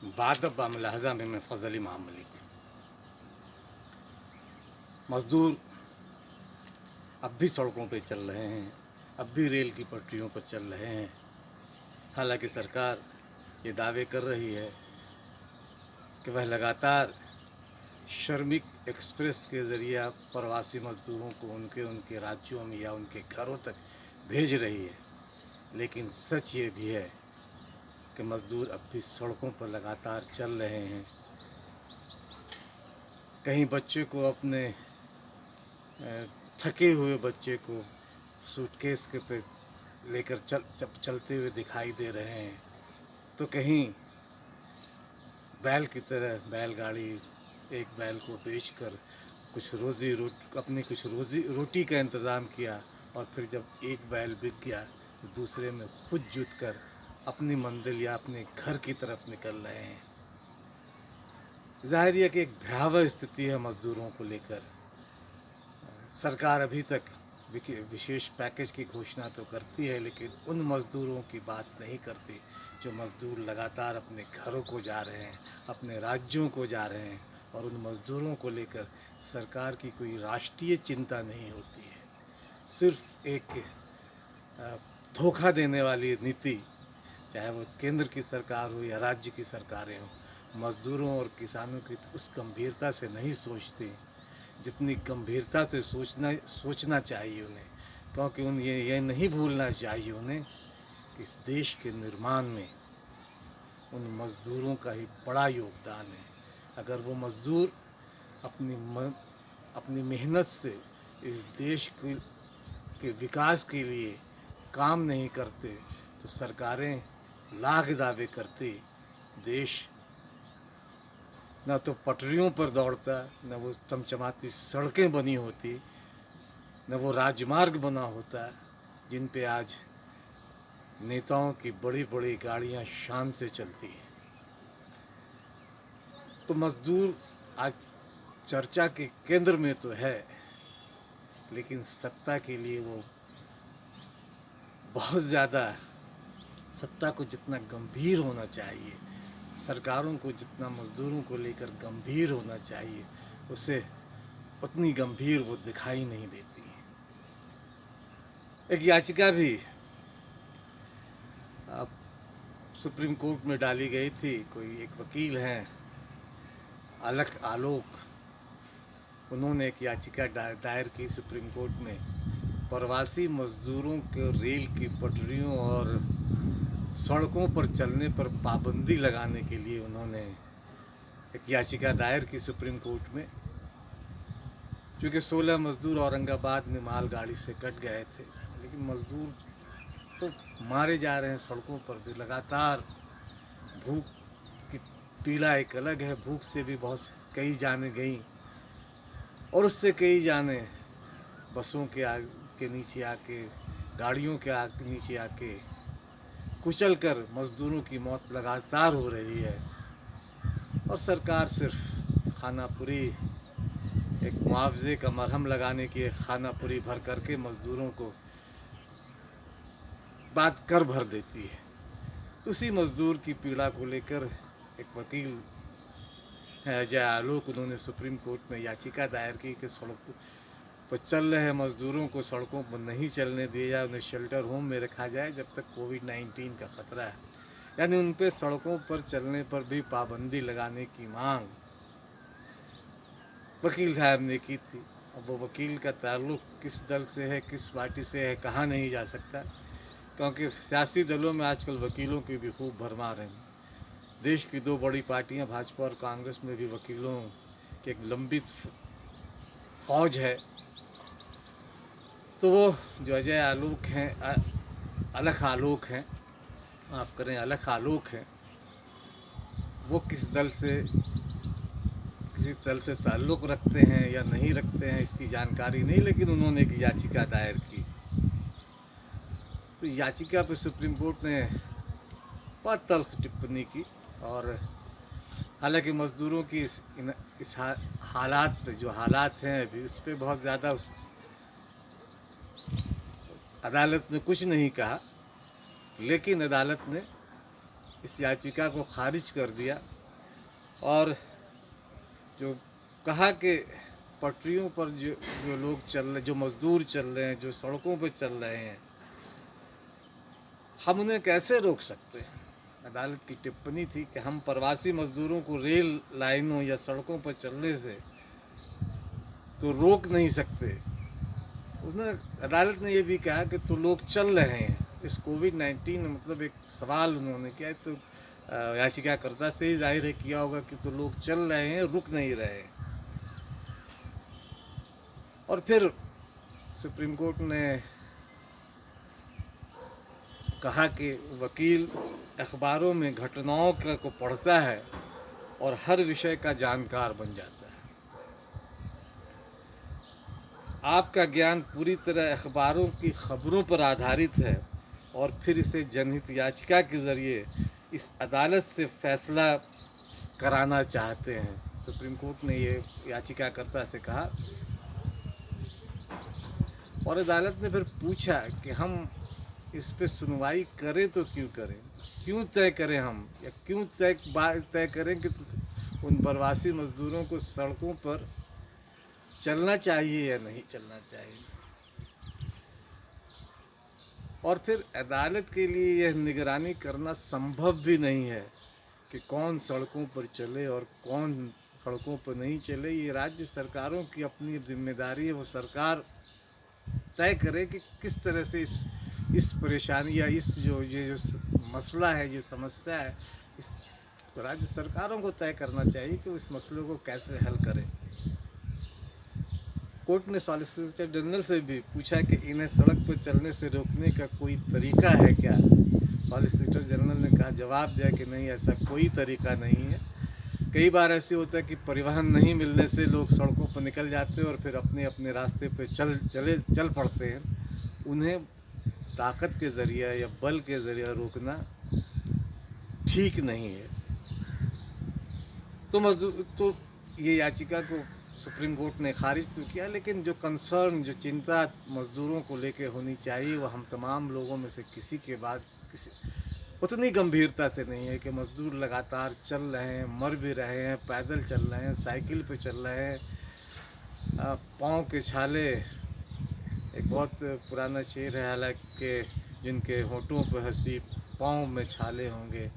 बादब मुलाहजा में मैं फ़ज़ल इमाम मलिक। मज़दूर अब भी सड़कों पे चल रहे हैं, अब भी रेल की पटरियों पर चल रहे हैं। हालांकि सरकार ये दावे कर रही है कि वह लगातार श्रमिक एक्सप्रेस के ज़रिए प्रवासी मज़दूरों को उनके राज्यों में या उनके घरों तक भेज रही है, लेकिन सच ये भी है कि मज़दूर अब भी सड़कों पर लगातार चल रहे हैं। कहीं बच्चे को अपने थके हुए बच्चे को सूटकेस के पे लेकर चलते हुए दिखाई दे रहे हैं, तो कहीं बैल की तरह बैलगाड़ी एक बैल को बेचकर अपनी कुछ रोटी का इंतज़ाम किया, और फिर जब एक बैल बिक गया तो दूसरे में खुद जुट कर अपनी मंजिल या अपने घर की तरफ निकल रहे हैं। ज़ाहिर है कि एक भयावह स्थिति है मज़दूरों को लेकर। सरकार अभी तक विशेष पैकेज की घोषणा तो करती है, लेकिन उन मज़दूरों की बात नहीं करती जो मज़दूर लगातार अपने घरों को जा रहे हैं, अपने राज्यों को जा रहे हैं, और उन मज़दूरों को लेकर सरकार की कोई राष्ट्रीय चिंता नहीं होती है। सिर्फ एक धोखा देने वाली नीति, चाहे वो केंद्र की सरकार हो या राज्य की सरकारें हों, मज़दूरों और किसानों की उस गंभीरता से नहीं सोचती जितनी गंभीरता से सोचना चाहिए उन्हें, क्योंकि ये नहीं भूलना चाहिए उन्हें कि इस देश के निर्माण में उन मज़दूरों का ही बड़ा योगदान है। अगर वो मज़दूर अपनी मेहनत से इस देश के विकास के लिए काम नहीं करते तो सरकारें लाख दावे करती, देश न तो पटरियों पर दौड़ता, न वो चमचमाती सड़कें बनी होती, न वो राजमार्ग बना होता जिन पे आज नेताओं की बड़ी बड़ी गाड़ियां शान से चलती हैं। तो मज़दूर आज चर्चा के केंद्र में तो है, लेकिन सत्ता के लिए वो बहुत ज़्यादा, सत्ता को जितना गंभीर होना चाहिए, सरकारों को जितना मज़दूरों को लेकर गंभीर होना चाहिए, उससे उतनी गंभीर वो दिखाई नहीं देती है। एक याचिका भी अब सुप्रीम कोर्ट में डाली गई थी। कोई एक वकील हैं अलख आलोक, उन्होंने एक याचिका दायर की सुप्रीम कोर्ट में, प्रवासी मज़दूरों को रेल की पटरियों और सड़कों पर चलने पर पाबंदी लगाने के लिए उन्होंने एक याचिका दायर की सुप्रीम कोर्ट में। क्योंकि 16 मज़दूर औरंगाबाद में मालगाड़ी से कट गए थे, लेकिन मज़दूर तो मारे जा रहे हैं सड़कों पर भी लगातार। भूख की पीड़ा एक अलग है, भूख से भी बहुत कई जाने गई, और उससे कई जाने बसों के नीचे आके, गाड़ियों के नीचे आके कुचल कर मज़दूरों की मौत लगातार हो रही है। और सरकार सिर्फ खानापुरी, एक मुआवजे का मरहम लगाने की खानापुरी भर करके मज़दूरों को बात कर भर देती है। उसी मज़दूर की पीड़ा को लेकर एक वकील है अजय आलोक, उन्होंने सुप्रीम कोर्ट में याचिका दायर की कि सड़कों पर चल रहे मज़दूरों को सड़कों पर नहीं चलने दिया जाए, उन्हें शेल्टर होम में रखा जाए जब तक कोविड-19 का ख़तरा है। यानी उन पे सड़कों पर चलने पर भी पाबंदी लगाने की मांग वकील साहब ने की थी। अब वो वकील का ताल्लुक़ किस दल से है, किस पार्टी से है, कहा नहीं जा सकता, क्योंकि सियासी दलों में आजकल वकीलों की भी खूब भरमार है। देश की दो बड़ी पार्टियां भाजपा और कांग्रेस में भी वकीलों की एक लंबी फौज है। तो वो जो अजय आलोक हैं, अलख आलोक हैं, माफ़ करें, अलख आलोक हैं, वो किसी दल से ताल्लुक़ रखते हैं या नहीं रखते हैं इसकी जानकारी नहीं, लेकिन उन्होंने एक याचिका दायर की। तो याचिका पर सुप्रीम कोर्ट ने बहुत तल्ख़ टिप्पणी की, और हालांकि मज़दूरों की इस हालात पे, जो हालात हैं अभी, उस पर बहुत ज़्यादा अदालत ने कुछ नहीं कहा, लेकिन अदालत ने इस याचिका को खारिज कर दिया और जो कहा कि पटरियों पर जो जो लोग चल रहे, जो मज़दूर चल रहे हैं, जो सड़कों पर चल रहे हैं, हम उन्हें कैसे रोक सकते हैं। अदालत की टिप्पणी थी कि हम प्रवासी मज़दूरों को रेल लाइनों या सड़कों पर चलने से तो रोक नहीं सकते। अदालत ने ये भी कहा कि तो लोग चल रहे हैं। इस कोविड-19 में मतलब एक सवाल उन्होंने किया तो याचिकाकर्ता से ही जाहिर है किया होगा कि तो लोग चल रहे हैं, रुक नहीं रहे हैं। और फिर सुप्रीम कोर्ट ने कहा कि वकील अखबारों में घटनाओं को पढ़ता है और हर विषय का जानकार बन जाता है। आपका ज्ञान पूरी तरह अखबारों की खबरों पर आधारित है और फिर इसे जनहित याचिका के ज़रिए इस अदालत से फैसला कराना चाहते हैं। सुप्रीम कोर्ट ने ये याचिकाकर्ता से कहा और अदालत ने फिर पूछा कि हम इस पे सुनवाई करें तो क्यों करें, क्यों तय करें हम, या क्यों तय करें कि उन प्रवासी मज़दूरों को सड़कों पर चलना चाहिए या नहीं चलना चाहिए। और फिर अदालत के लिए यह निगरानी करना संभव भी नहीं है कि कौन सड़कों पर चले और कौन सड़कों पर नहीं चले। ये राज्य सरकारों की अपनी जिम्मेदारी है, वो सरकार तय करे कि किस तरह से इस परेशानी या इस ये जो मसला है, जो समस्या है, इस राज्य सरकारों को तय करना चाहिए कि वो इस मसले को कैसे हल करें। कोर्ट ने सॉलिसिटर जनरल से भी पूछा कि इन्हें सड़क पर चलने से रोकने का कोई तरीका है क्या। सॉलिसिटर जनरल ने कहा, जवाब दिया कि नहीं, ऐसा कोई तरीका नहीं है। कई बार ऐसे होता है कि परिवहन नहीं मिलने से लोग सड़कों पर निकल जाते हैं और फिर अपने अपने रास्ते पे चल पड़ते हैं। उन्हें ताकत के ज़रिए या बल के ज़रिए रोकना ठीक नहीं है। तो ये याचिका को सुप्रीम कोर्ट ने खारिज तो किया, लेकिन जो कंसर्न, जो चिंता मज़दूरों को लेके होनी चाहिए, वो हम तमाम लोगों में से किसी के बाद किसी उतनी गंभीरता से नहीं है कि मज़दूर लगातार चल रहे हैं, मर भी रहे हैं, पैदल चल रहे हैं, साइकिल पे चल रहे हैं, पाँव के छाले। एक बहुत पुराना शेर है, हालांकि जिनके होठों पर हंसी पाँव में छाले होंगे,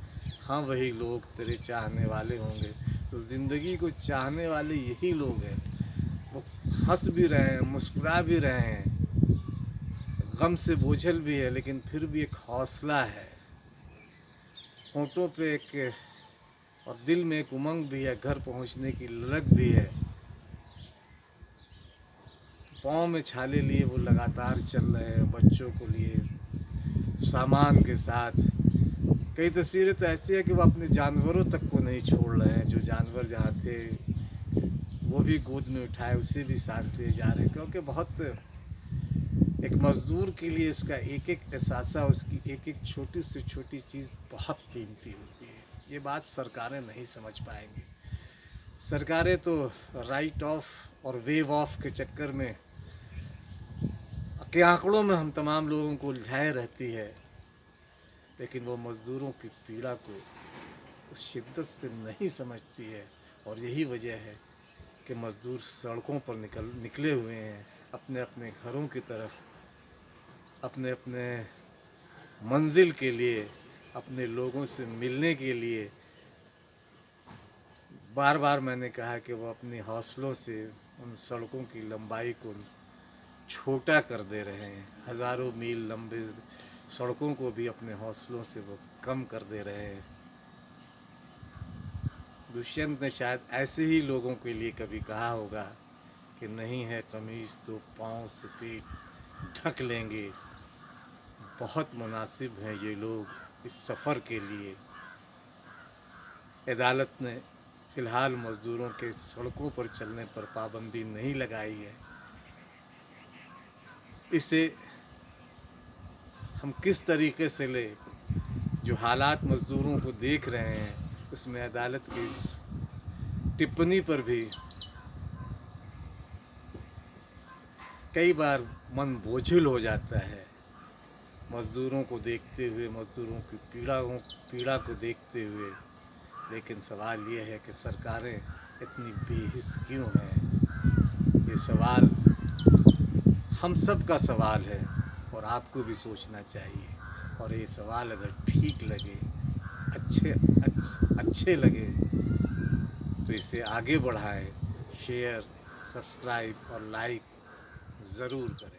हाँ वही लोग तेरे चाहने वाले होंगे। तो ज़िंदगी को चाहने वाले यही लोग हैं। वो हंस भी रहे हैं, मुस्कुरा भी रहे हैं, गम से बोझल भी है, लेकिन फिर भी एक हौसला है, होठों पे एक और दिल में एक उमंग भी है, घर पहुंचने की ललक भी है। पाँव में छाले लिए वो लगातार चल रहे हैं, बच्चों को लिए, सामान के साथ। कई तस्वीरें तो ऐसी है कि वो अपने जानवरों तक को नहीं छोड़ रहे हैं। जो जानवर जहाँ थे वो भी गोद में उठाए, उसे भी साथ ले जा रहे हैं, क्योंकि बहुत एक मज़दूर के लिए उसका एक एक एहसासा, उसकी एक एक छोटी से छोटी चीज़ बहुत कीमती होती है। ये बात सरकारें नहीं समझ पाएंगी। सरकारें तो राइट ऑफ और वेव ऑफ के चक्कर में के आंकड़ों में हम तमाम लोगों को उलझाए रहती है, लेकिन वो मज़दूरों की पीड़ा को उस शिद्दत से नहीं समझती है। और यही वजह है कि मज़दूर सड़कों पर निकले हुए हैं, अपने अपने घरों की तरफ, अपने अपने मंजिल के लिए, अपने लोगों से मिलने के लिए। बार बार मैंने कहा कि वो अपने हौसलों से उन सड़कों की लंबाई को छोटा कर दे रहे हैं। हज़ारों मील लंबे सड़कों को भी अपने हौसलों से वो कम कर दे रहे हैं। दुष्यंत ने शायद ऐसे ही लोगों के लिए कभी कहा होगा कि नहीं है कमीज़ तो पाँव से पेट ढक लेंगे। बहुत मुनासिब हैं ये लोग इस सफ़र के लिए। अदालत ने फ़िलहाल मज़दूरों के सड़कों पर चलने पर पाबंदी नहीं लगाई है। इसे हम किस तरीके से ले, जो हालात मज़दूरों को देख रहे हैं, उसमें अदालत की टिप्पणी पर भी कई बार मन बोझिल हो जाता है। मज़दूरों को देखते हुए, मज़दूरों की पीड़ा को देखते हुए लेकिन सवाल ये है कि सरकारें इतनी बेहिस क्यों हैं। ये सवाल हम सब का सवाल है और आपको भी सोचना चाहिए। और ये सवाल अगर ठीक लगे, अच्छे लगे तो इसे आगे बढ़ाएं, शेयर, सब्सक्राइब और लाइक ज़रूर करें।